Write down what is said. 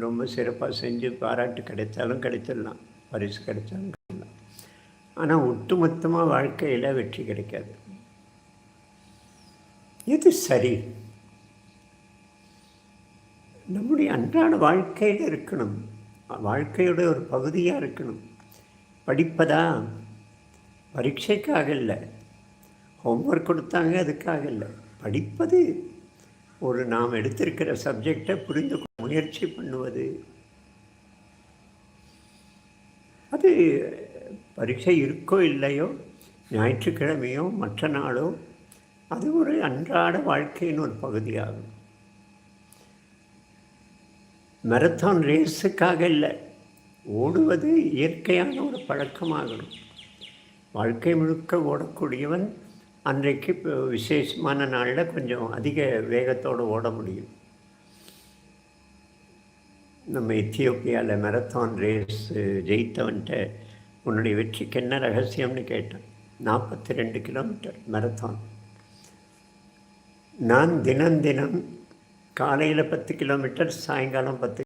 ரொம்ப சிறப்பாக செஞ்சு பாராட்டு கிடைத்தாலும் கிடைச்சிடலாம், பரிசு கிடைச்சாலும் கிடைக்கலாம். ஆனால் ஒட்டுமொத்தமாக வாழ்க்கையில் வெற்றி கிடைக்காது. எது சரி? நம்முடைய அன்றாட வாழ்க்கையில் இருக்கணும், வாழ்க்கையோட ஒரு பகுதியாக இருக்கணும். படிப்பதா? பரீட்சைக்காக இல்லை, ஹோம்ஒர்க் கொடுத்தாங்க அதுக்காக இல்லை. படிப்பது ஒரு நாம் எடுத்திருக்கிற சப்ஜெக்டை புரிந்து முயற்சி பண்ணுவது. அது பரீட்சை இருக்கோ இல்லையோ, ஞாயிற்றுக்கிழமையோ மற்ற நாளோ, அது ஒரு அன்றாட வாழ்க்கையின் ஒரு பகுதியாகும். மரத்தான் ரேஸுக்காக இல்லை, ஓடுவது இயற்கையான ஒரு பழக்கமாகணும். வாழ்க்கை முழுக்க ஓடக்கூடியவன் அன்றைக்கு இப்போ விசேஷமான நாளில் கொஞ்சம் அதிக வேகத்தோடு ஓட முடியும். நம்ம எத்தியோப்பியாவில் மரத்தான் ரேஸ் ஜெயித்தவன்ட்ட உன்னுடைய வெற்றிக்கு என்ன ரகசியம்னு கேட்டேன். 42 கிலோமீட்டர் மரத்தான். நான் தினம் காலையில் 10 கிலோமீட்டர், சாயங்காலம் 10